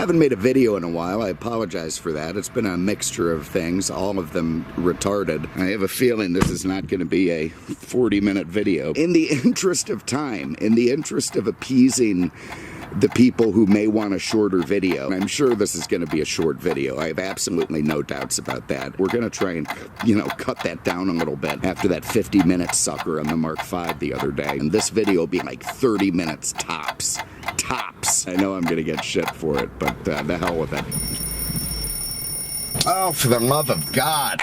Haven't made a video in a while. I apologize for that. It's been a mixture of things, all of them retarded. I have a feeling this is not going to be a 40-minute video. In the interest of time, in the interest of appeasing the people who may want a shorter video, I'm sure this is going to be a short video. I have absolutely no doubts about that. We're going to try and, cut that down a little bit after that 50-minute sucker on the Mark V the other day. And this video will be like 30 minutes tops. Tops. I know I'm going to get shit for it, but the hell with it. Oh, for the love of God.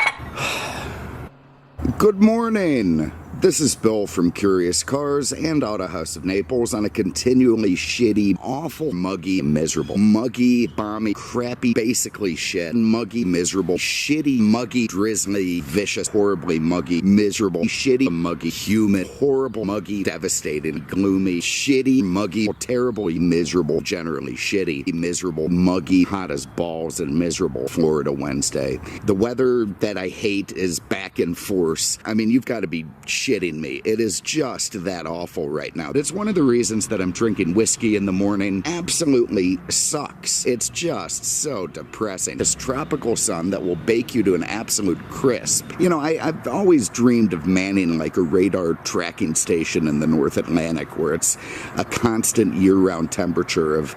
Good morning. This is Bill from Curious Cars and Autohaus of Naples on a continually shitty, awful, muggy, miserable, muggy, balmy, crappy, basically shit, muggy, miserable, shitty, muggy, drizzly, vicious, horribly muggy, miserable, shitty, muggy, humid, horrible, muggy, devastating, gloomy, shitty, muggy, terribly miserable, generally shitty, miserable, muggy, hot as balls, and miserable Florida Wednesday. The weather that I hate is back in force. I mean, you've got to be shitting me. It is just that awful right now. It's one of the reasons that I'm drinking whiskey in the morning. Absolutely sucks. It's just so depressing. This tropical sun that will bake you to an absolute crisp. I've always dreamed of manning like a radar tracking station in the North Atlantic where it's a constant year-round temperature of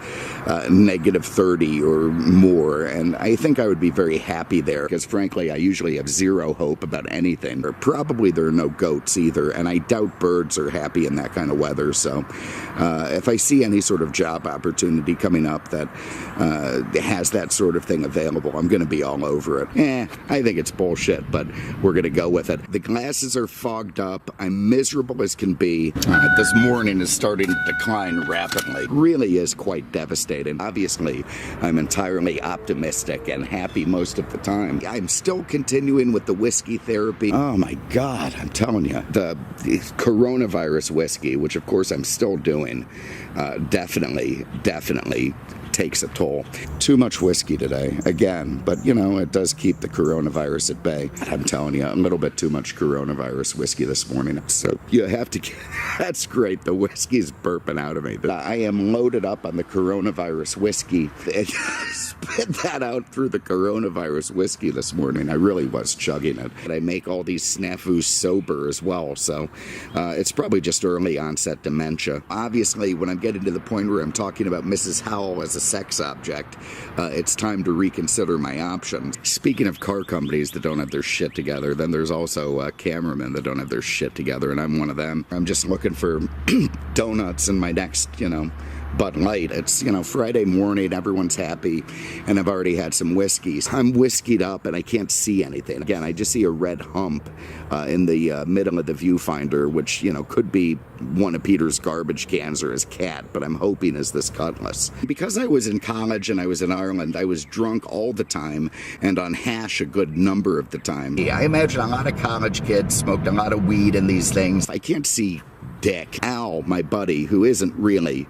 negative 30 or more, and I think I would be very happy there because frankly I usually have zero hope about anything, or probably there are no goats either, and I doubt birds are happy in that kind of weather. So if I see any sort of job opportunity coming up that has that sort of thing available, I'm going to be all over it. I think it's bullshit, but we're going to go with it. The glasses are fogged up. I'm miserable as can be. This morning is starting to decline rapidly. Really is quite devastating. Obviously, I'm entirely optimistic and happy most of the time. I'm still continuing with the whiskey therapy. Oh my God, I'm telling you. The coronavirus whiskey, which of course I'm still doing, definitely takes a toll. Too much whiskey today, again, but it does keep the coronavirus at bay. I'm telling you, a little bit too much coronavirus whiskey this morning. So you have to get, that's great. The whiskey's burping out of me. I am loaded up on the coronavirus whiskey. Spit that out through the coronavirus whiskey this morning. I really was chugging it. And I make all these snafus sober as well, so it's probably just early onset dementia. Obviously, when I'm getting to the point where I'm talking about Mrs. Howell as a sex object, it's time to reconsider my options. Speaking of car companies that don't have their shit together, then there's also cameramen that don't have their shit together, and I'm one of them. I'm just looking for donuts in my next, Bud Light. It's, Friday morning, everyone's happy, and I've already had some whiskeys. I'm whiskeyed up and I can't see anything. Again, I just see a red hump in the middle of the viewfinder, which, could be one of Peter's garbage cans or his cat, but I'm hoping is this Cutlass. Because I was in college and I was in Ireland, I was drunk all the time and on hash a good number of the time. I imagine a lot of college kids smoked a lot of weed and these things. I can't see dick. Al, my buddy, who isn't really,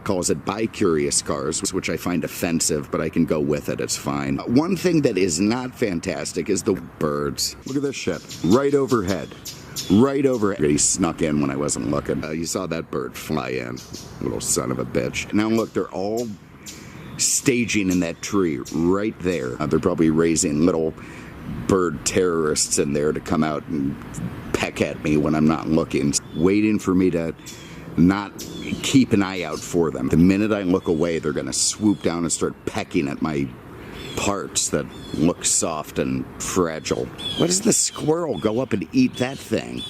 calls it bi-curious cars, which I find offensive, but I can go with it, it's fine. One thing that is not fantastic is the birds. Look at this shit. Right overhead. Right over. He snuck in when I wasn't looking. You saw that bird fly in. Little son of a bitch. Now look, they're all staging in that tree right there. They're probably raising little bird terrorists in there to come out and peck at me when I'm not looking, waiting for me to not keep an eye out for them. The minute I look away, they're going to swoop down and start pecking at my parts that look soft and fragile. Why does the squirrel go up and eat that thing?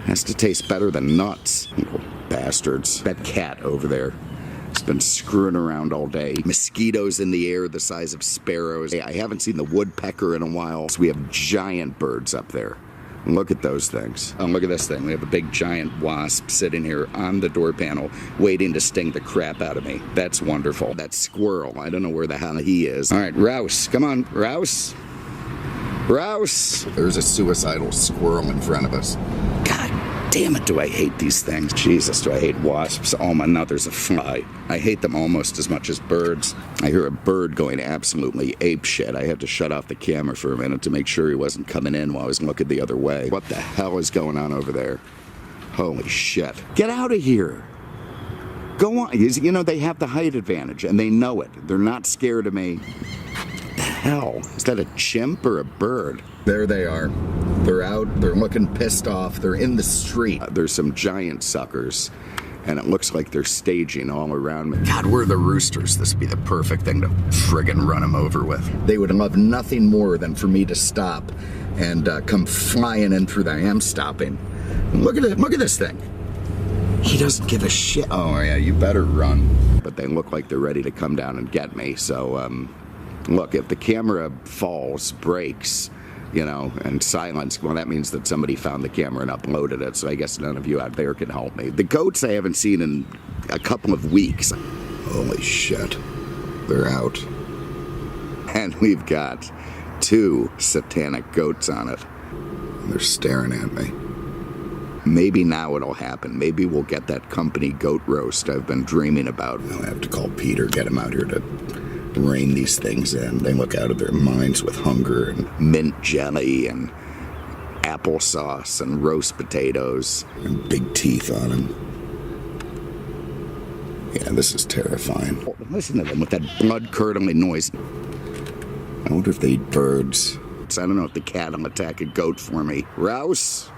Has to taste better than nuts. Little bastards. That cat over there has been screwing around all day. Mosquitoes in the air the size of sparrows. I haven't seen the woodpecker in a while, so we have giant birds up there. Look at those things. Oh, look at this thing. We have a big giant wasp sitting here on the door panel waiting to sting the crap out of me. That's wonderful. That squirrel, I don't know where the hell he is. All right, Rouse. Come on, Rouse. Rouse. There's a suicidal squirrel in front of us. God damn it, do I hate these things. Jesus, do I hate wasps. Oh my, now there's a fly. I hate them almost as much as birds. I hear a bird going absolutely apeshit. I had to shut off the camera for a minute to make sure he wasn't coming in while I was looking the other way. What the hell is going on over there? Holy shit. Get out of here. Go on. You know, they have the height advantage, and they know it. They're not scared of me. What the hell? Is that a chimp or a bird? There they are. They're out. They're looking pissed off. They're in the street. There's some giant suckers, and it looks like they're staging all around me. God, we're the roosters. This would be the perfect thing to friggin' run them over with. They would love nothing more than for me to stop and come flying in through the... I am stopping. Look at it. Look at this thing. He doesn't give a shit. Oh, yeah, you better run. But they look like they're ready to come down and get me. So, look, if the camera falls, breaks, you know, and silence, well, that means that somebody found the camera and uploaded it. So I guess none of you out there can help me. The goats I haven't seen in a couple of weeks. Holy shit. They're out. And we've got 2 satanic goats on it. They're staring at me. Maybe now it'll happen. Maybe we'll get that company goat roast I've been dreaming about. I'll have to call Peter, get him out here to rein these things in. They look out of their minds with hunger, and mint jelly and applesauce and roast potatoes and big teeth on them. Yeah, this is terrifying. Listen to them with that blood-curdling noise. I wonder if they eat birds. I don't know if the cat will attack a goat for me. Rouse?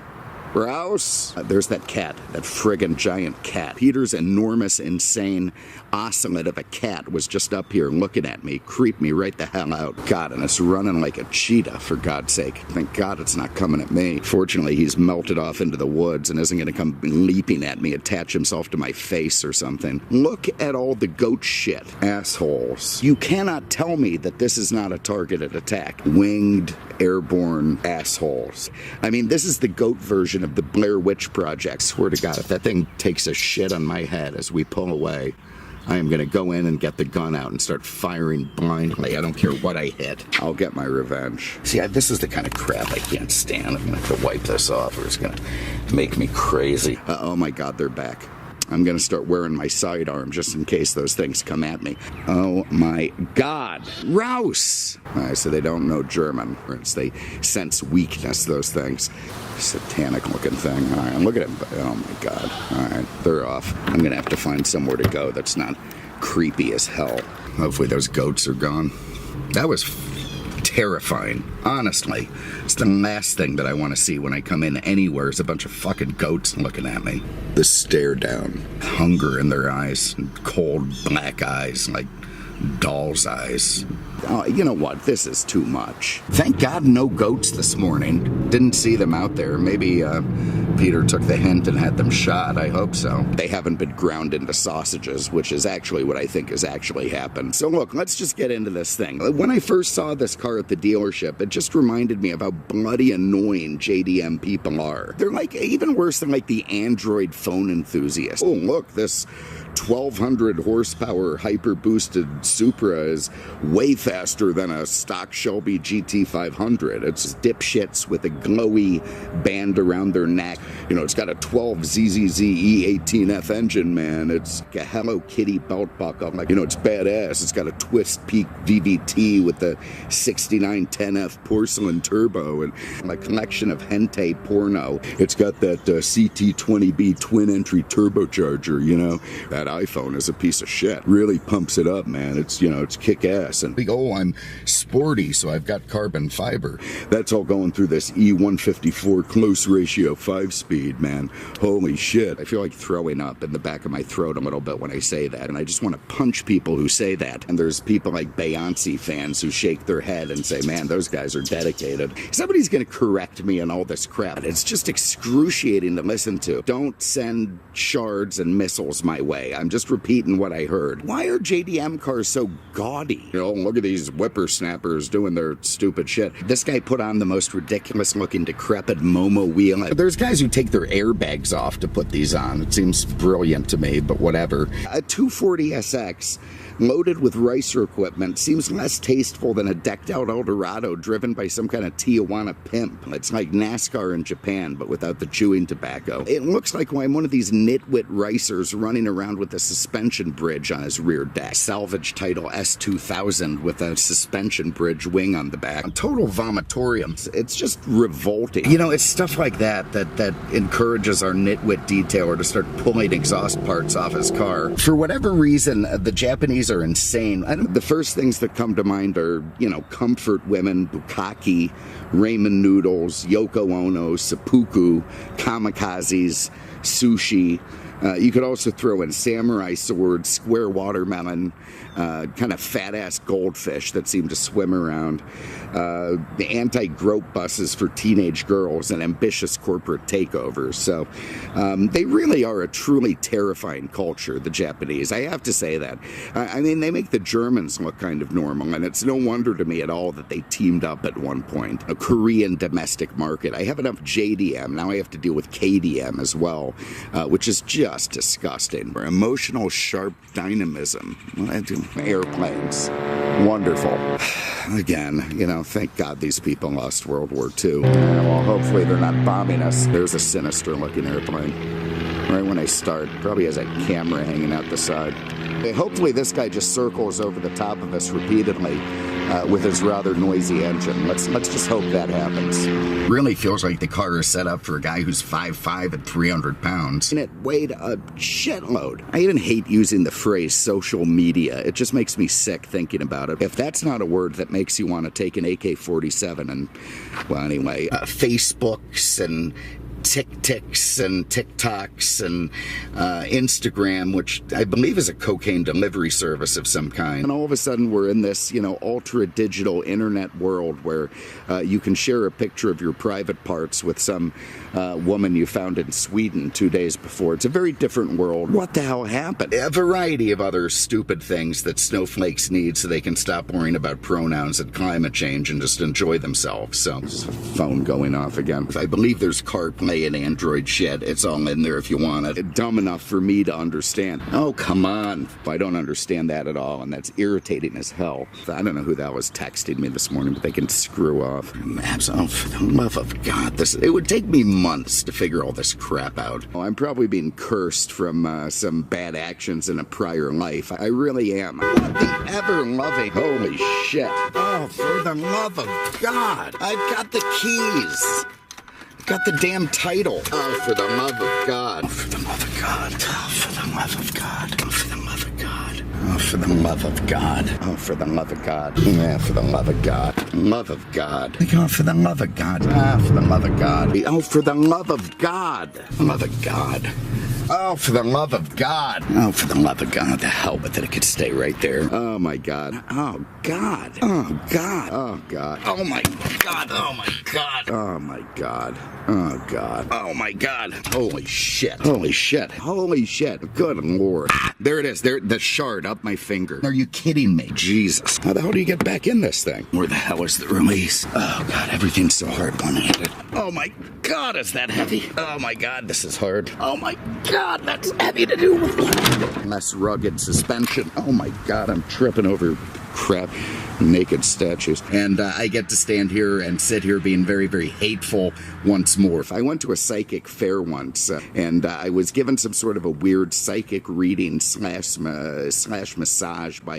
Rouse? There's that cat, that friggin' giant cat. Peter's enormous, insane ocelot of a cat was just up here looking at me, creeped me right the hell out. God, and it's running like a cheetah, for God's sake. Thank God it's not coming at me. Fortunately, he's melted off into the woods and isn't gonna come leaping at me, attach himself to my face or something. Look at all the goat shit. Assholes. You cannot tell me that this is not a targeted attack. Winged, airborne assholes. I mean, this is the goat version of the Blair Witch Project. Swear to God, if that thing takes a shit on my head as we pull away, I am going to go in and get the gun out and start firing blindly. I don't care what I hit. I'll get my revenge. See, this is the kind of crap I can't stand. I'm going to have to wipe this off or it's going to make me crazy. Oh my God, they're back. I'm going to start wearing my sidearm just in case those things come at me. Oh my God. Rouse! So they don't know German. They sense weakness, those things. Satanic looking thing. All right, look at him. Oh my God. All right, they're off. I'm going to have to find somewhere to go that's not creepy as hell. Hopefully those goats are gone. That was terrifying. Honestly, it's the last thing that I want to see when I come in anywhere is a bunch of fucking goats looking at me. The stare down, hunger in their eyes, cold black eyes like doll's eyes. Oh, you know what? This is too much. Thank God no goats this morning. Didn't see them out there. Maybe Peter took the hint and had them shot. I hope so. They haven't been ground into sausages, which is actually what I think has actually happened. So look, let's just get into this thing. When I first saw this car at the dealership, it just reminded me of how bloody annoying JDM people are. They're like even worse than like the Android phone enthusiast. Oh, look, this 1,200 horsepower hyper-boosted Supra is way faster than a stock Shelby GT500. It's dipshits with a glowy band around their neck. You know, it's got a 12 ZZZ E18F engine, man. It's a Hello Kitty belt buckle. Like, you know, it's badass. It's got a twist peak VVT with the 6910F porcelain turbo and a collection of hentai porno. It's got that CT20B twin entry turbocharger, you know. That iPhone is a piece of shit. Really pumps it up, man. It's, you know, it's kick-ass. And I'm sporty, so I've got carbon fiber. That's all going through this E154 close ratio 5-speed, man. Holy shit. I feel like throwing up in the back of my throat a little bit when I say that, and I just want to punch people who say that. And there's people like Beyonce fans who shake their head and say, man, those guys are dedicated. Somebody's going to correct me on all this crap. It's just excruciating to listen to. Don't send shards and missiles my way. I'm just repeating what I heard. Why are JDM cars so gaudy? You know, look at these whippersnappers doing their stupid shit. This guy put on the most ridiculous looking decrepit Momo wheel. There's guys who take their airbags off to put these on. It seems brilliant to me, but whatever. A 240SX loaded with ricer equipment seems less tasteful than a decked out Eldorado driven by some kind of Tijuana pimp. It's like NASCAR in Japan, but without the chewing tobacco. It looks like I'm one of these nitwit ricers running around with with a suspension bridge on his rear deck. Salvage title S2000 with a suspension bridge wing on the back. A total vomitorium. It's just revolting. You know, it's stuff like that encourages our nitwit detailer to start pulling exhaust parts off his car. For whatever reason, the Japanese are insane. The first things that come to mind are, you know, comfort women, bukkake, ramen noodles, Yoko Ono, seppuku, kamikazes, sushi. You could also throw in samurai swords, square watermelon, kind of fat-ass goldfish that seem to swim around, the anti-grope buses for teenage girls, and ambitious corporate takeovers. So they really are a truly terrifying culture, the Japanese. I have to say that. I mean, they make the Germans look kind of normal, and it's no wonder to me at all that they teamed up at one point. A Korean domestic market. I have enough JDM. Now I have to deal with KDM as well, which is just disgusting. Emotional, sharp dynamism. Airplanes. Wonderful. Again, you know, thank God these people lost World War II. Well, hopefully they're not bombing us. There's a sinister looking airplane. Right when I start. Probably has a camera hanging out the side. Hopefully this guy just circles over the top of us repeatedly with his rather noisy engine. Let's just hope that happens. Really feels like the car is set up for a guy who's 5'5" and 300 pounds. And it weighed a shitload. I even hate using the phrase social media. It just makes me sick thinking about it. If that's not a word that makes you want to take an AK-47 and, well, anyway, Facebooks and TikToks and TikToks and Instagram, which I believe is a cocaine delivery service of some kind. And all of a sudden we're in this, you know, ultra digital internet world where you can share a picture of your private parts with some woman you found in Sweden 2 days before. It's a very different world. What the hell happened? A variety of other stupid things that snowflakes need so they can stop worrying about pronouns and climate change and just enjoy themselves. So, there's a phone going off again. I believe there's CarPlay and Android shit. It's all in there if you want it. Dumb enough for me to understand. Oh, come on. I don't understand that at all, and that's irritating as hell. I don't know who that was texting me this morning, but they can screw off. Oh, for the love of God. It would take me months to figure all this crap out. Oh, I'm probably being cursed from some bad actions in a prior life. I really am. What the ever-loving... Holy shit. Oh, for the love of God. I've got the keys. Got the damn title. Oh, for the love of God. Oh, for the love of God. Oh, for the love of God. Oh, for the love of God. Oh, for the love of God. Oh, for the love of God. Yeah, for the love of God. Love of God. Oh, for the love of God. Ah, for the love of God. Oh, for the love of God. Love of God. Oh, for the love of God. Oh, for the love of God. The hell with it. It could stay right there. Oh, my God. Oh, God. Oh, God. Oh, God. Oh, my God. Oh, my God. Oh, my God. Oh, God. Oh, my God. Holy shit. Holy shit. Holy shit. Good Lord. Ah, there it is. There, the shard up my finger. Are you kidding me? Jesus. How the hell do you get back in this thing? Where the hell is the release? Oh, God. Everything's so hard one-handed. Oh, my God. Is that heavy? Oh, my God. This is hard. Oh, my God. That's heavy to do with one-handed. Less rugged suspension. Oh, my God. I'm tripping over crap. Naked statues. And I get to stand here and sit here being very, very hateful once more. I went to a psychic fair once, and I was given some sort of a weird psychic reading slash massage by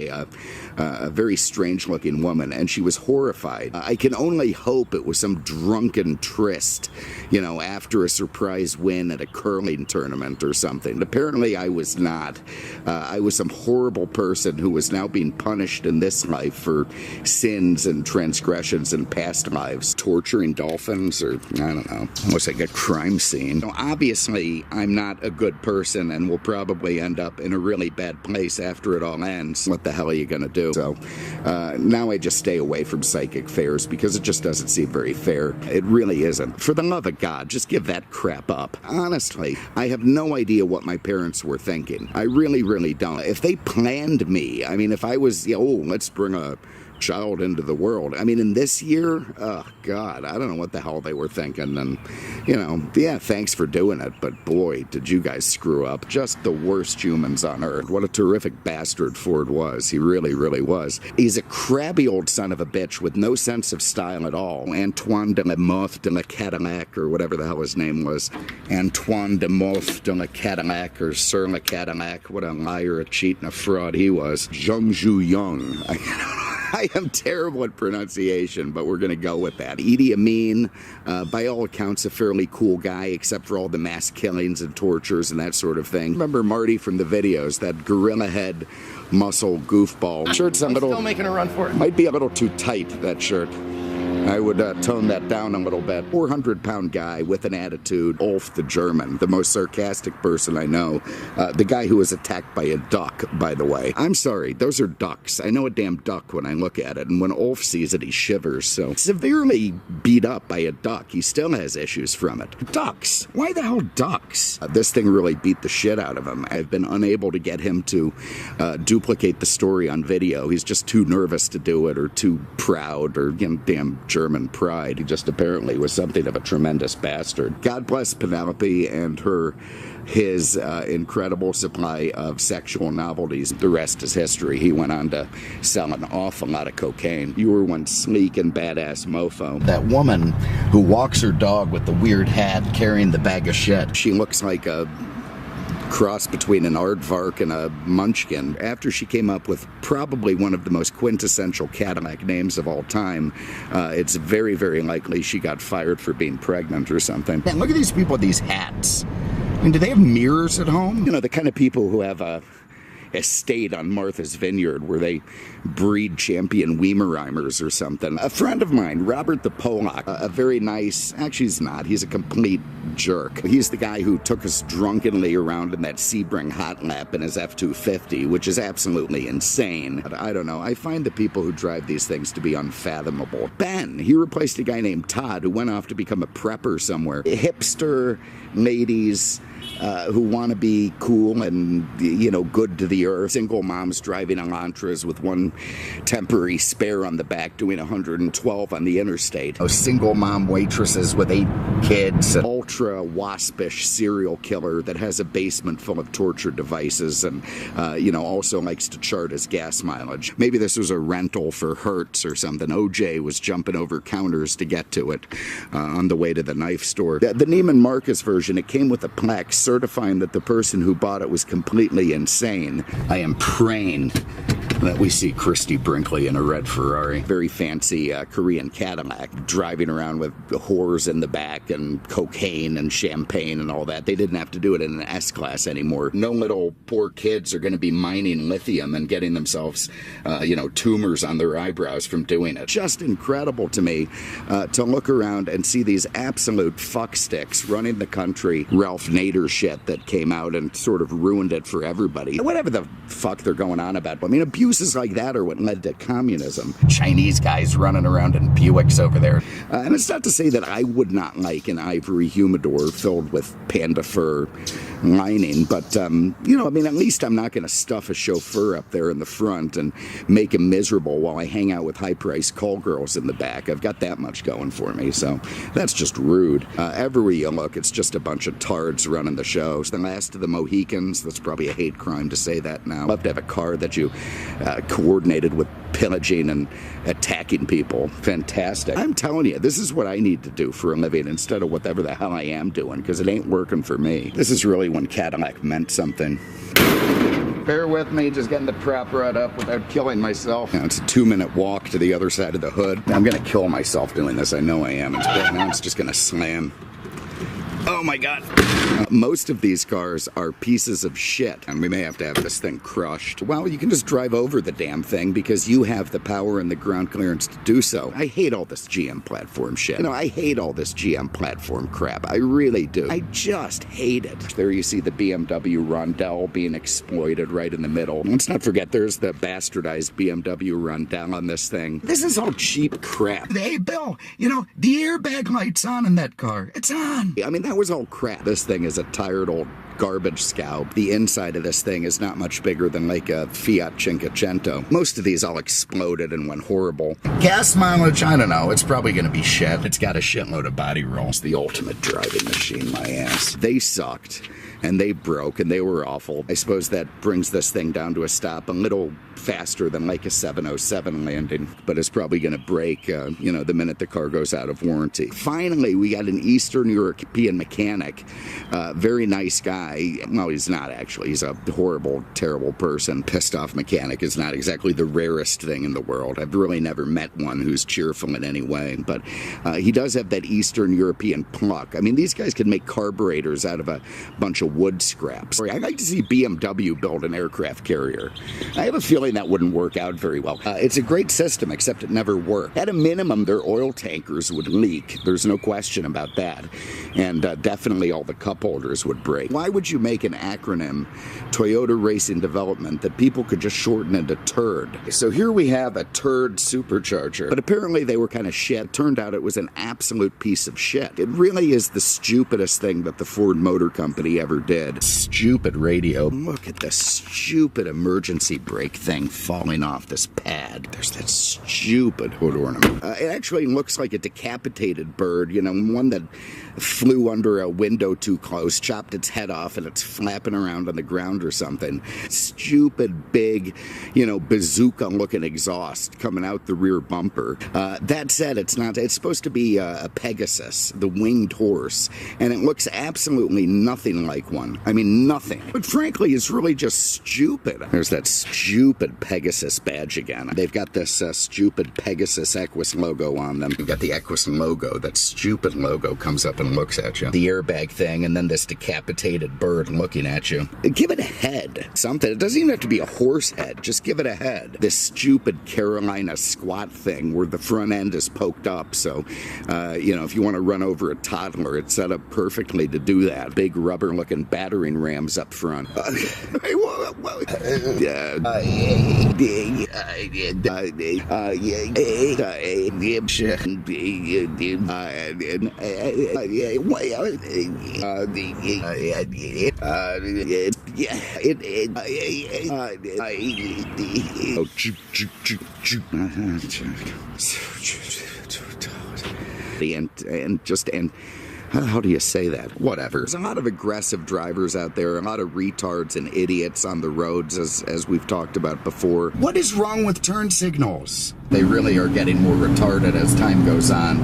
a very strange-looking woman, and she was horrified. I can only hope it was some drunken tryst, you know, after a surprise win at a curling tournament or something. Apparently, I was not. I was some horrible person who was now being punished in this life for sins and transgressions in past lives. Torturing dolphins, or I don't know, almost like a crime scene. So obviously, I'm not a good person and will probably end up in a really bad place after it all ends. What the hell are you gonna do? So now I just stay away from psychic fairs because it just doesn't seem very fair. It really isn't. For the love of God, just give that crap up. Honestly, I have no idea what my parents were thinking. I really, really don't. If they planned me, I mean, if I was, oh, let's bring a child into the world. I mean, in this year, oh God, I don't know what the hell they were thinking. And, you know, yeah, thanks for doing it, but boy, did you guys screw up. Just the worst humans on earth. What a terrific bastard Ford was. He really, really was. He's a crabby old son of a bitch with no sense of style at all. Antoine de la Mothe de la Cadillac, or whatever the hell his name was. Antoine de Mothe de la Cadillac, or Sir La Cadillac. What a liar, a cheat, and a fraud he was. Zhongzhu Young. I am terrible at pronunciation, but we're going to go with that. Idi Amin, by all accounts, a fairly cool guy, except for all the mass killings and tortures and that sort of thing. Remember Marty from the videos, that gorilla head muscle goofball. Shirt's a little... still making a run for it. Might be a little too tight, that shirt. I would tone that down a little bit. 400-pound guy with an attitude. Ulf the German, the most sarcastic person I know. The guy who was attacked by a duck, by the way. I'm sorry, those are ducks. I know a damn duck when I look at it, and when Ulf sees it, he shivers. So, severely beat up by a duck. He still has issues from it. Ducks! Why the hell ducks? This thing really beat the shit out of him. I've been unable to get him to duplicate the story on video. He's just too nervous to do it, or too proud, or, you know, damn German pride. He just apparently was something of a tremendous bastard. God bless Penelope and his incredible supply of sexual novelties. The rest is history. He went on to sell an awful lot of cocaine. You were one sleek and badass mofo. That woman who walks her dog with the weird hat carrying the bag of shit. She looks like a cross between an aardvark and a munchkin. After she came up with probably one of the most quintessential Cadillac names of all time, it's very, very likely she got fired for being pregnant or something. Man, look at these people with these hats. I mean, do they have mirrors at home? You know, the kind of people who have a estate on Martha's Vineyard where they breed champion Weimarimers or something. A friend of mine, Robert the Polak, a very nice, actually he's not, he's a complete jerk. He's the guy who took us drunkenly around in that Sebring hot lap in his F-250, which is absolutely insane. But I don't know, I find the people who drive these things to be unfathomable. Ben, he replaced a guy named Todd who went off to become a prepper somewhere. Hipster ladies who want to be cool and, you know, good to the earth. Single moms driving Elantras with one temporary spare on the back doing 112 on the interstate. Single mom waitresses with 8 kids. An ultra waspish serial killer that has a basement full of torture devices and, you know, also likes to chart his gas mileage. Maybe this was a rental for Hertz or something. OJ was jumping over counters to get to it on the way to the knife store. The Neiman Marcus version, it came with a plaque certifying that the person who bought it was completely insane. I am praying that we see Christy Brinkley in a red Ferrari. Very fancy Korean Cadillac, driving around with whores in the back and cocaine and champagne and all that. They didn't have to do it in an S-Class anymore. No little poor kids are going to be mining lithium and getting themselves, you know, tumors on their eyebrows from doing it. Just incredible to me to look around and see these absolute fucksticks running the country. Ralph Nader shit that came out and sort of ruined it for everybody. Whatever the fuck they're going on about. I mean, abuses like that are what led to communism. Chinese guys running around in Buicks over there. And it's not to say that I would not like an ivory humidor filled with panda fur lining, but, you know, I mean, at least I'm not going to stuff a chauffeur up there in the front and make him miserable while I hang out with high-priced call girls in the back. I've got that much going for me, so that's just rude. Everywhere you look, it's just a bunch of tards running the shows. The last of the Mohicans, that's probably a hate crime to say that now. Love to have a car that you coordinated with pillaging and attacking people. Fantastic. I'm telling you, this is what I need to do for a living instead of whatever the hell I am doing, because it ain't working for me. This is really when Cadillac meant something. Bear with me, just getting the prop rod up without killing myself. Now, it's a 2-minute walk to the other side of the hood. I'm gonna kill myself doing this, I know I am. Now it's just gonna slam. Oh my God. Most of these cars are pieces of shit, and we may have to have this thing crushed. Well, you can just drive over the damn thing because you have the power and the ground clearance to do so. I hate all this GM platform shit. You know, I hate all this GM platform crap. I really do. I just hate it. There you see the BMW Rondell being exploited right in the middle. Let's not forget there's the bastardized BMW Rondell on this thing. This is all cheap crap. Hey, Bill, you know, the airbag light's on in that car. It's on. I mean, that was all crap. This thing is a tired old garbage scow. The inside of this thing is not much bigger than like a Fiat Cinquecento. Most of these all exploded and went horrible. Gas mileage, I don't know. It's probably going to be shit. It's got a shitload of body roll. It's the ultimate driving machine, my ass. They sucked. And they broke, and they were awful. I suppose that brings this thing down to a stop a little faster than like a 707 landing, but it's probably going to break, you know, the minute the car goes out of warranty. Finally, we got an Eastern European mechanic, very nice guy. Well, he's not actually. He's a horrible, terrible person. Pissed off mechanic is not exactly the rarest thing in the world. I've really never met one who's cheerful in any way, but he does have that Eastern European pluck. I mean, these guys can make carburetors out of a bunch of wood scraps. I'd like to see BMW build an aircraft carrier. I have a feeling that wouldn't work out very well. It's a great system, except it never worked. At a minimum, their oil tankers would leak. There's no question about that. And definitely all the cup holders would break. Why would you make an acronym, Toyota Racing Development, that people could just shorten into TURD? So here we have a TURD supercharger. But apparently they were kind of shit. Turned out it was an absolute piece of shit. It really is the stupidest thing that the Ford Motor Company ever did. Stupid radio. Look at this stupid emergency brake thing falling off this pad. There's that stupid hood ornament. It actually looks like a decapitated bird, you know, one that flew under a window too close, chopped its head off, and it's flapping around on the ground or something. Stupid, big, you know, bazooka-looking exhaust coming out the rear bumper. That said, it's not. It's supposed to be a Pegasus, the winged horse, and it looks absolutely nothing like one. I mean, nothing. But frankly, it's really just stupid. There's that stupid Pegasus badge again. They've got this stupid Pegasus Equus logo on them. You've got the Equus logo. That stupid logo comes up and looks at you. The airbag thing, and then this decapitated bird looking at you. Give it a head. Something. It doesn't even have to be a horse head. Just give it a head. This stupid Carolina squat thing where the front end is poked up. So, you know, if you want to run over a toddler, it's set up perfectly to do that. Big rubber-looking battering rams up front. And how do you say that? Whatever. There's a lot of aggressive drivers out there, a lot of retards and idiots on the roads, as we've talked about before. What is wrong with turn signals? They really are getting more retarded as time goes on.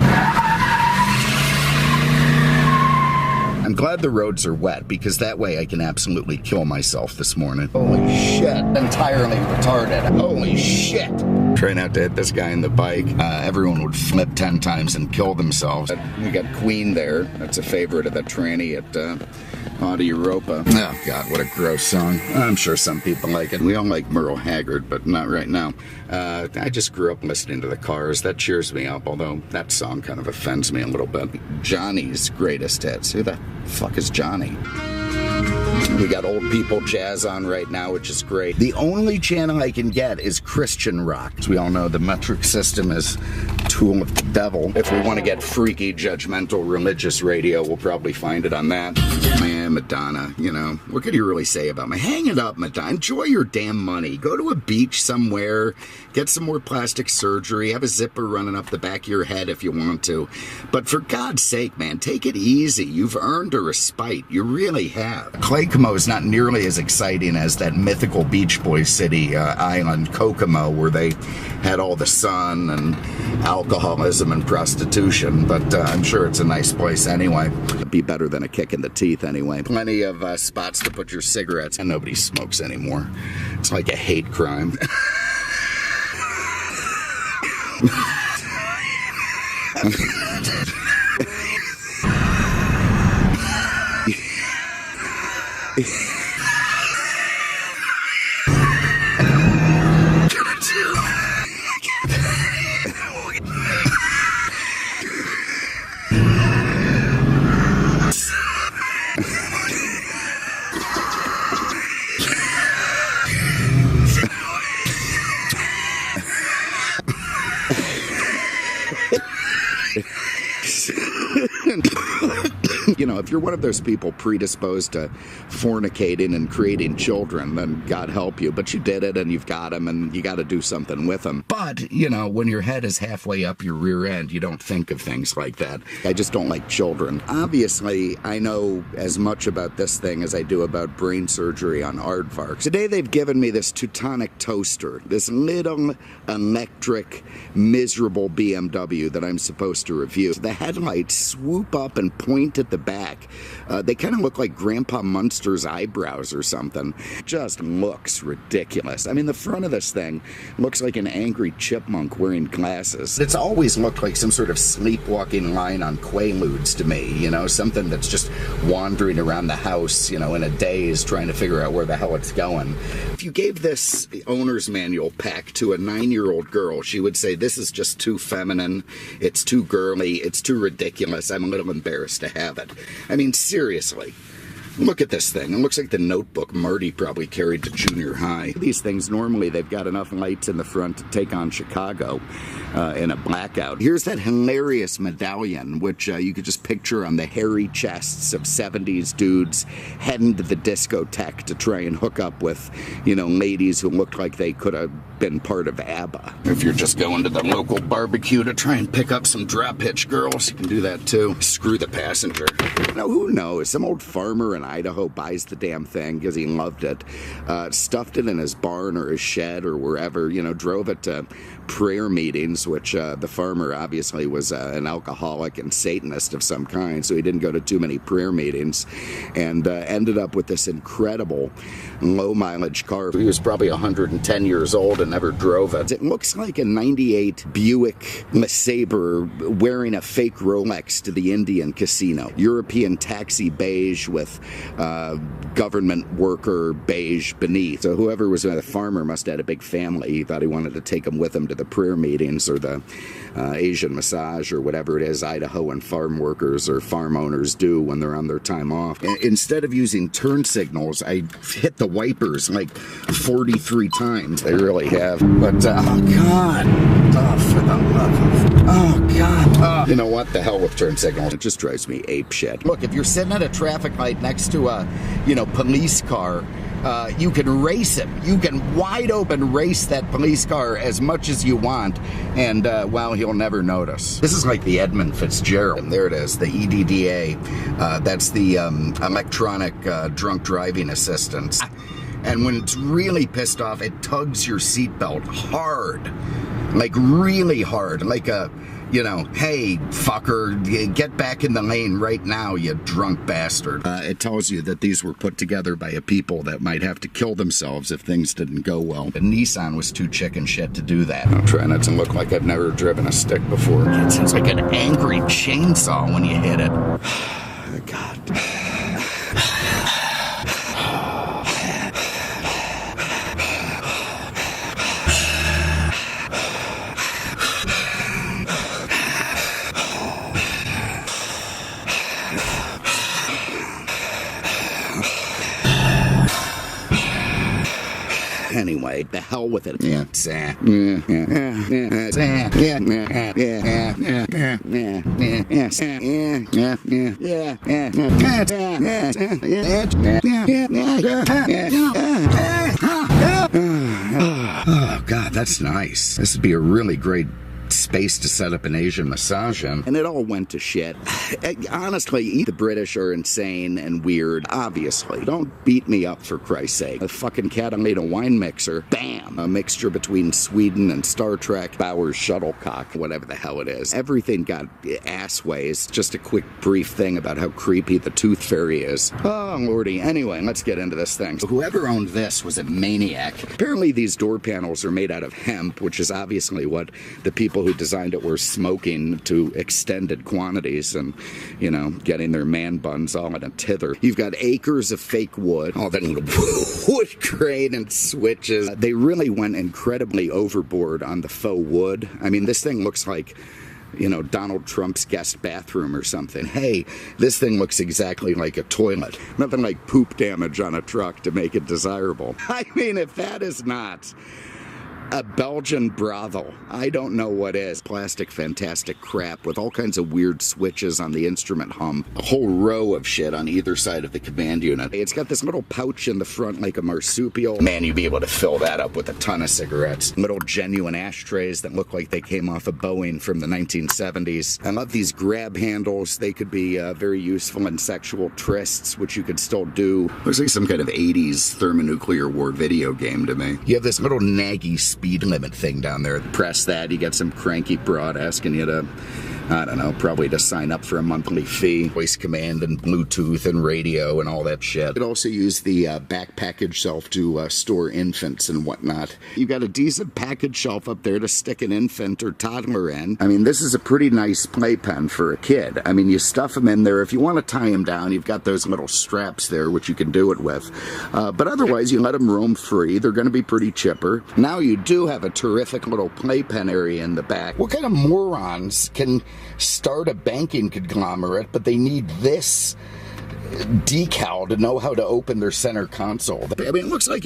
I'm glad the roads are wet, because that way I can absolutely kill myself this morning. Holy shit. Entirely retarded. Holy shit. Try not to hit this guy in the bike. Everyone would flip 10 times and kill themselves. We got Queen there. That's a favorite of the tranny at Auto Europa. Oh, God, what a gross song. I'm sure some people like it. We all like Merle Haggard, but not right now. I just grew up listening to the Cars. That cheers me up, although that song kind of offends me a little bit. Johnny's greatest hits. Who the fuck is Johnny? We got old people jazz on right now, which is great. The only channel I can get is Christian rock. As we all know, the metric system is tool of the devil. If we want to get freaky, judgmental, religious radio, we'll probably find it on that. Man, Madonna, you know, what could you really say about me? Hang it up, Madonna. Enjoy your damn money. Go to a beach somewhere, get some more plastic surgery, have a zipper running up the back of your head if you want to. But for God's sake, man, take it easy. You've earned a respite. You really have. Claycomo is not nearly as exciting as that mythical Beach Boy city island, Kokomo, where they had all the sun and alcoholism and prostitution, but I'm sure it's a nice place anyway. It'd be better than a kick in the teeth anyway. Plenty of spots to put your cigarettes, and nobody smokes anymore. It's like a hate crime. You know, if you're one of those people predisposed to fornicating and creating children, then God help you. But you did it, and you've got them, and you got to do something with them. But, you know, when your head is halfway up your rear end, you don't think of things like that. I just don't like children. Obviously, I know as much about this thing as I do about brain surgery on aardvarks. Today they've given me this Teutonic toaster, this little electric, miserable BMW that I'm supposed to review. The headlights swoop up and point at the back. They kind of look like Grandpa Munster's eyebrows or something. Just looks ridiculous. I mean, the front of this thing looks like an angry chipmunk wearing glasses. It's always looked like some sort of sleepwalking line on Quaaludes to me, you know, something that's just wandering around the house, you know, in a daze trying to figure out where the hell it's going. If you gave this owner's manual pack to a 9-year-old girl, she would say, this is just too feminine, it's too girly, it's too ridiculous, I'm a little embarrassed to have it. I mean, seriously. Look at this thing. It looks like the notebook Marty probably carried to junior high. These things, normally they've got enough lights in the front to take on Chicago in a blackout. Here's that hilarious medallion, which you could just picture on the hairy chests of 70s dudes heading to the discotheque to try and hook up with, you know, ladies who looked like they could have been part of ABBA. If you're just going to the local barbecue to try and pick up some drop hitch girls, you can do that too. Screw the passenger. Now, who knows? Some old farmer in Idaho buys the damn thing because he loved it, stuffed it in his barn or his shed or wherever, you know, drove it to prayer meetings, which the farmer obviously was an alcoholic and Satanist of some kind, so he didn't go to too many prayer meetings, and ended up with this incredible low mileage car. He was probably 110 years old and never drove it. It looks like a 98 Buick LeSabre wearing a fake Rolex to the Indian casino. European taxi beige with government worker beige beneath. So whoever was the farmer must have had a big family. He thought he wanted to take them with him to the prayer meetings or the Asian massage or whatever it is Idahoan farm workers or farm owners do when they're on their time off. Instead of using turn signals, I hit the wipers like 43 times. They really have. But, oh, God. Oh, for the love of... Oh, God. You know what? The hell with turn signals. It just drives me ape shit. Look, if you're sitting at a traffic light next to a, you know, police car, you can race him. You can wide open race that police car as much as you want, and, well, he'll never notice. This is like the Edmund Fitzgerald. And there it is, the EDDA. That's the electronic drunk driving assistance. And when it's really pissed off, it tugs your seatbelt hard. Like really hard. Like a, you know, hey, fucker, get back in the lane right now, you drunk bastard. It tells you that these were put together by a people that might have to kill themselves if things didn't go well. The Nissan was too chicken shit to do that. I'll try not to look like I've never driven a stick before. It sounds like an angry chainsaw when you hit it. God. Anyway, the hell with it. Yeah. Oh, God, that's nice. This would be a really great space to set up an Asian massage in. And it all went to shit. Honestly, the British are insane and weird, obviously. Don't beat me up, for Christ's sake. A fucking Catalina wine mixer, bam! A mixture between Sweden and Star Trek, Bauer's shuttlecock, whatever the hell it is. Everything got assways. Just a quick brief thing about how creepy the Tooth Fairy is. Oh, lordy. Anyway, let's get into this thing. Whoever owned this was a maniac. Apparently these door panels are made out of hemp, which is obviously what the people who designed it were smoking to extended quantities and, you know, getting their man buns all in a tither. You've got acres of fake wood, all that wood grain and switches. They really went incredibly overboard on the faux wood. I mean, this thing looks like, you know, Donald Trump's guest bathroom or something. Hey, this thing looks exactly like a toilet. Nothing like poop damage on a truck to make it desirable. I mean, if that is not A Belgian brothel. I don't know what is. Plastic fantastic crap with all kinds of weird switches on the instrument hum. A whole row of shit on either side of the command unit. It's got this little pouch in the front like a marsupial. Man, you'd be able to fill that up with a ton of cigarettes. Little genuine ashtrays that look like they came off a Boeing from the 1970s. I love these grab handles. They could be very useful in sexual trysts, which you could still do. Looks like some kind of 80s thermonuclear war video game to me. You have this little naggy speed limit thing down there. Press that, you get some cranky broad asking you to, I don't know, probably to sign up for a monthly fee. Voice command and Bluetooth and radio and all that shit. You could also use the back package shelf to store infants and whatnot. You got a decent package shelf up there to stick an infant or toddler in. I mean, this is a pretty nice playpen for a kid. I mean, you stuff them in there. If you want to tie them down, you've got those little straps there, which you can do it with. But otherwise, you let them roam free. They're going to be pretty chipper. Now you do have a terrific little playpen area in the back. What kind of morons can start a banking conglomerate, but they need this decal to know how to open their center console? I mean, it looks like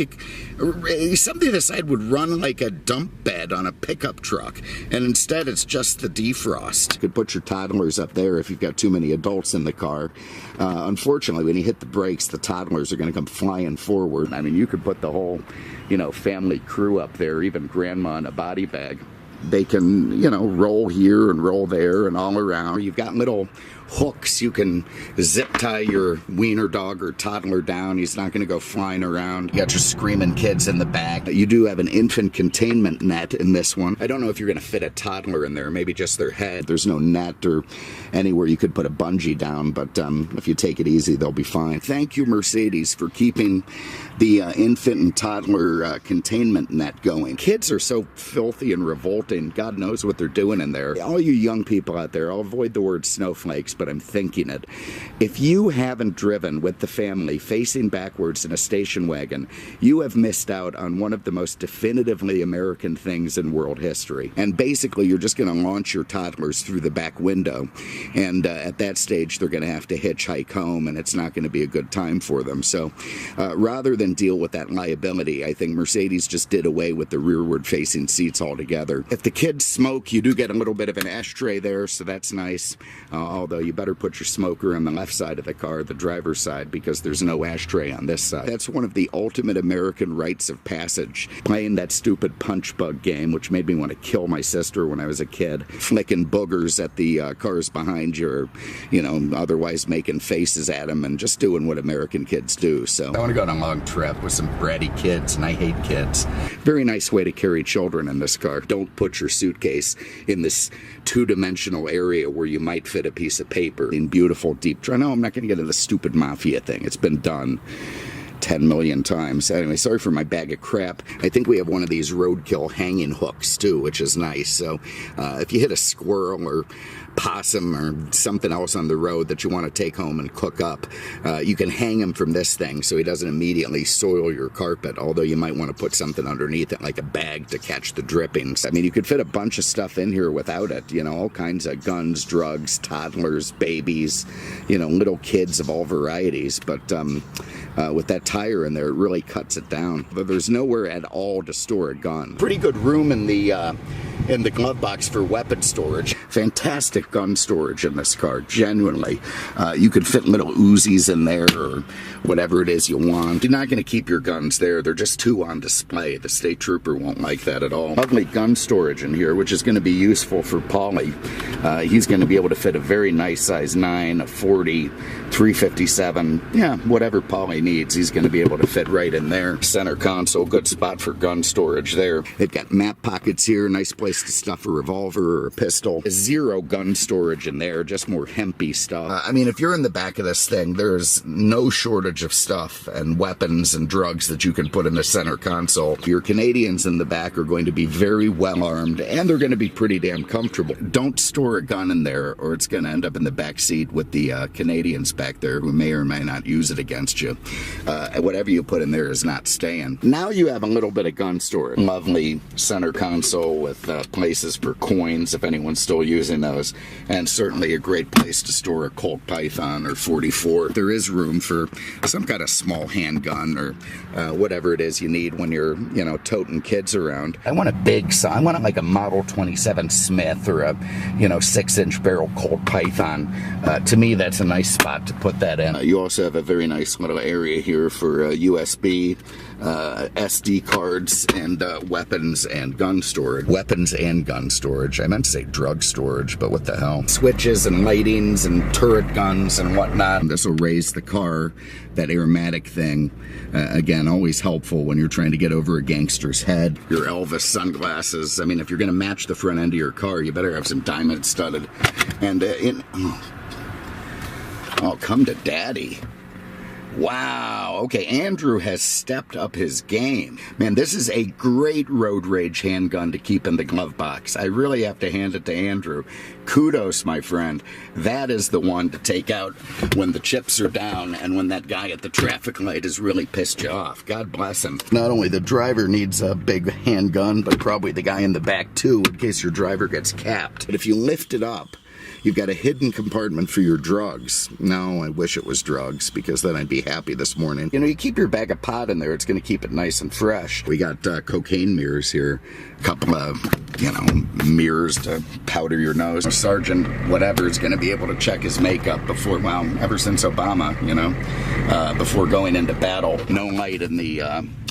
something this side would run like a dump bed on a pickup truck, and instead it's just the defrost. You could put your toddlers up there if you've got too many adults in the car. Unfortunately, when you hit the brakes, the toddlers are going to come flying forward. I mean, you could put the whole, family crew up there, even grandma in a body bag. They can, roll here and roll there and all around. You've got little hooks. You can zip tie your wiener dog or toddler down. He's not going to go flying around. You got your screaming kids in the back. You do have an infant containment net in this one. I don't know if you're going to fit a toddler in there, maybe just their head. There's no net or anywhere you could put a bungee down, but if you take it easy, they'll be fine. Thank you, Mercedes, for keeping the infant and toddler containment net going. Kids are so filthy and revolting. God knows what they're doing in there. All you young people out there, I'll avoid the word snowflakes, but I'm thinking it. If you haven't driven with the family facing backwards in a station wagon, you have missed out on one of the most definitively American things in world history. And basically, you're just going to launch your toddlers through the back window. And at that stage, they're going to have to hitchhike home, and it's not going to be a good time for them. So rather than deal with that liability, I think Mercedes just did away with the rearward-facing seats altogether. If the kids smoke, you do get a little bit of an ashtray there, so that's nice. Although you better put your smoker on the left side of the car, the driver's side, because there's no ashtray on this side. That's one of the ultimate American rites of passage. Playing that stupid punch bug game, which made me want to kill my sister when I was a kid. Flicking boogers at the cars behind you, or, otherwise making faces at them and just doing what American kids do. So I want to go on a long trip with some bratty kids, and I hate kids. Very nice way to carry children in this car. Don't put your suitcase in this two-dimensional area where you might fit a piece of paper in beautiful deep. I know I'm not going to get into the stupid mafia thing. It's been done 10 million times. Anyway, sorry for my bag of crap. I think we have one of these roadkill hanging hooks too, which is nice. So if you hit a squirrel or possum or something else on the road that you want to take home and cook up, you can hang him from this thing so he doesn't immediately soil your carpet, although you might want to put something underneath it like a bag to catch the drippings. I mean, you could fit a bunch of stuff in here without it, all kinds of guns, drugs, toddlers, babies, little kids of all varieties, but with that tire in there, it really cuts it down. But there's nowhere at all to store a gun. Pretty good room in the glove box for weapon storage. Fantastic gun storage in this car, genuinely. You could fit little Uzis in there or whatever it is you want. You're not going to keep your guns there. They're just too on display. The state trooper won't like that at all. Lovely gun storage in here, which is going to be useful for Paulie. He's going to be able to fit a very nice size 9, a 40, 357. Yeah, whatever Paulie needs, he's going to be able to fit right in there. Center console, good spot for gun storage there. They've got map pockets here, nice place to stuff a revolver or a pistol. Zero gun storage in there, just more hempy stuff. I mean, if you're in the back of this thing, there's no shortage of stuff and weapons and drugs that you can put in the center console. Your Canadians in the back are going to be very well armed, and they're going to be pretty damn comfortable. Don't store a gun in there, or it's going to end up in the back seat with the Canadians back there who may or may not use it against you. Whatever you put in there is not staying. Now you have a little bit of gun storage. Lovely center console with places for coins, if anyone's still using those, and certainly a great place to store a Colt Python or 44. There is room for some kind of small handgun or whatever it is you need when you're, you know, toting kids around. I want a big I want like a Model 27 Smith or a, you know, 6-inch barrel Colt Python. To me, that's a nice spot to put that in. You also have a very nice little area here for USB, SD cards, and weapons and gun storage. Weapons and gun storage. I meant to say drug storage, but what the hell. Switches and lightings and turret guns and whatnot. This will raise the car, that aromatic thing. Again, always helpful when you're trying to get over a gangster's head. Your Elvis sunglasses. I mean, if you're going to match the front end of your car, you better have some diamond studded. And oh, come to daddy. Wow, okay, Andrew has stepped up his game. Man, this is a great road rage handgun to keep in the glove box. I really have to hand it to Andrew. Kudos, my friend. That is the one to take out when the chips are down and when that guy at the traffic light has really pissed you off. God bless him. Not only the driver needs a big handgun, but probably the guy in the back too, in case your driver gets capped. But if you lift it up, you've got a hidden compartment for your drugs. No, I wish it was drugs, because then I'd be happy this morning. You know, you keep your bag of pot in there, it's going to keep it nice and fresh. We got cocaine mirrors here. A couple of, you know, mirrors to powder your nose. Sergeant whatever is going to be able to check his makeup before, well, ever since Obama, you know, before going into battle. No light in the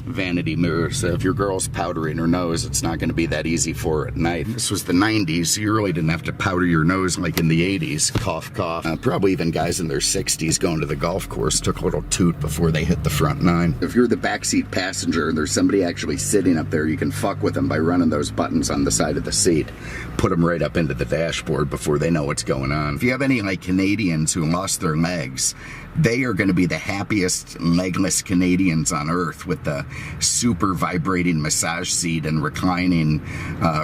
vanity mirror, so if your girl's powdering her nose, it's not going to be that easy for her at night. This was the 90s, so you really didn't have to powder your nose like in the 80s. Cough, cough. Probably even guys in their 60s going to the golf course took a little toot before they hit the front nine. If you're the backseat passenger and there's somebody actually sitting up there, you can fuck with them by running those buttons on the side of the seat. Put them right up into the dashboard before they know what's going on. If you have any like Canadians who lost their legs, they are going to be the happiest legless Canadians on earth, with the super vibrating massage seat and reclining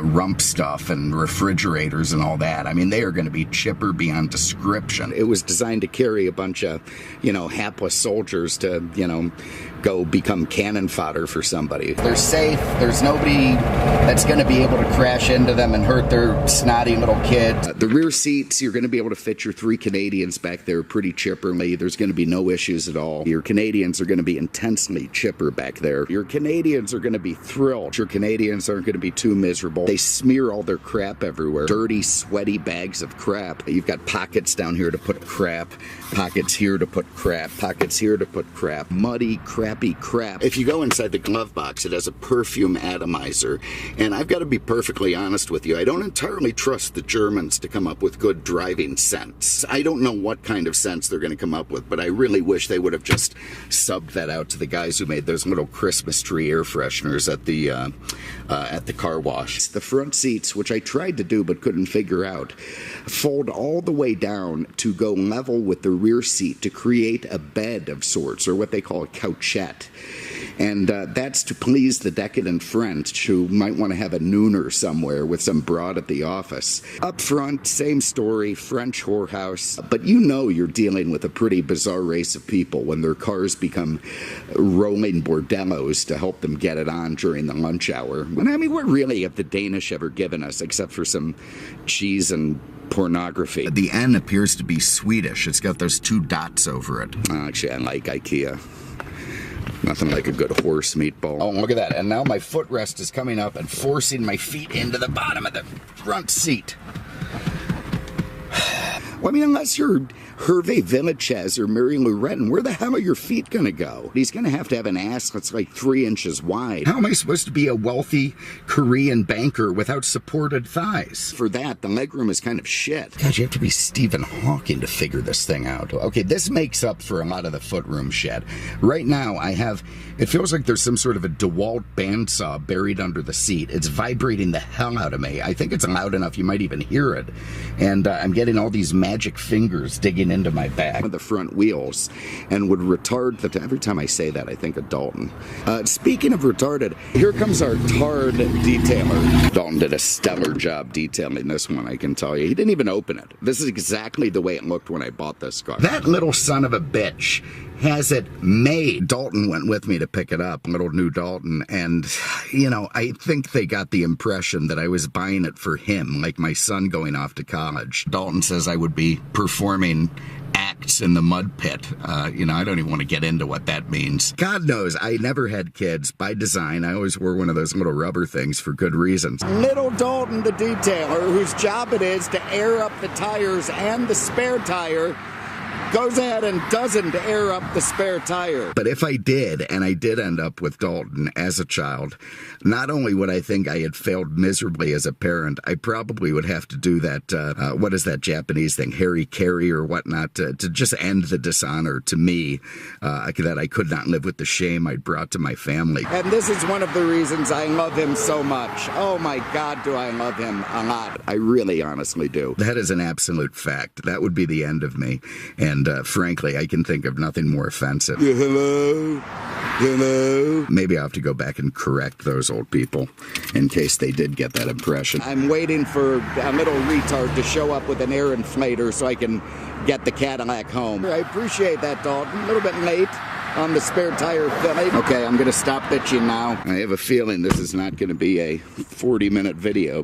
rump stuff and refrigerators and all that. I mean, they are going to be chipper beyond description. It was designed to carry a bunch of, you know, hapless soldiers to, you know, go become cannon fodder for somebody. They're safe. There's nobody that's going to be able to crash into them and hurt their snotty little kid. The rear seats, you're going to be able to fit your 3 Canadians back there pretty chipperly. There's going to be no issues at all. Your Canadians are going to be intensely chipper back there. Your Canadians are going to be thrilled. Your Canadians aren't going to be too miserable. They smear all their crap everywhere. Dirty, sweaty bags of crap. You've got pockets down here to put crap, pockets here to put crap, pockets here to put crap. Muddy, crappy crap. If you go inside the glove box, it has a perfume atomizer. And I've got to be perfectly honest with you, I don't entirely trust the Germans to come up with good driving scents. I don't know what kind of scents they're going to come up with, but I really wish they would have just subbed that out to the guys who made those little Christmas tree air fresheners at the car wash. The front seats, which I tried to do but couldn't figure out, fold all the way down to go level with the rear seat to create a bed of sorts, or what they call a couchette. And that's to please the decadent French who might want to have a nooner somewhere with some broad at the office. Up front, same story, French whorehouse. But you know you're dealing with a pretty bizarre race of people when their cars become rolling bordellos to help them get it on during the lunch hour. And I mean, what really have the Danish ever given us except for some cheese and pornography? The N appears to be Swedish. It's got those 2 dots over it. Actually, I like IKEA. Nothing like a good horse meatball. Oh, look at that. And now my footrest is coming up and forcing my feet into the bottom of the front seat. Well, I mean, unless you're Hervé Villachez or Mary Lou Retton, where the hell are your feet going to go? He's going to have an ass that's like 3 inches wide. How am I supposed to be a wealthy Korean banker without supported thighs? For that, the legroom is kind of shit. God, you have to be Stephen Hawking to figure this thing out. Okay, this makes up for a lot of the footroom shit. Right now, it feels like there's some sort of a DeWalt bandsaw buried under the seat. It's vibrating the hell out of me. I think it's loud enough you might even hear it. And I'm getting all these magic fingers digging into my back of the front wheels, and would retard every time I say that I think of Dalton. Speaking of retarded, here comes our tard detailer. Dalton did a stellar job detailing this one, I can tell you. He didn't even open it. This is exactly the way it looked when I bought this car. That little son of a bitch has it made. Dalton went with me to pick it up, little new Dalton, and, you know, I think they got the impression that I was buying it for him, like my son going off to college. Dalton says I would be performing acts in the mud pit. You know, I don't even want to get into what that means. God knows, I never had kids. By design, I always wore one of those little rubber things for good reasons. Little Dalton, the detailer, whose job it is to air up the tires and the spare tire, goes ahead and doesn't air up the spare tire. But if I did, and I did end up with Dalton as a child, not only would I think I had failed miserably as a parent, I probably would have to do that, what is that Japanese thing, Harry Carry or whatnot, to just end the dishonor to me, that I could not live with the shame I'd brought to my family. And this is one of the reasons I love him so much. Oh my God, do I love him a lot. I really honestly do. That is an absolute fact. That would be the end of me. And frankly, I can think of nothing more offensive. Yeah, hello? Hello? Maybe I'll have to go back and correct those old people in case they did get that impression. I'm waiting for a little retard to show up with an air inflator so I can get the Cadillac home. I appreciate that, Dalton. A little bit late on the spare tire filling. Okay, I'm going to stop bitching now. I have a feeling this is not going to be a 40-minute video.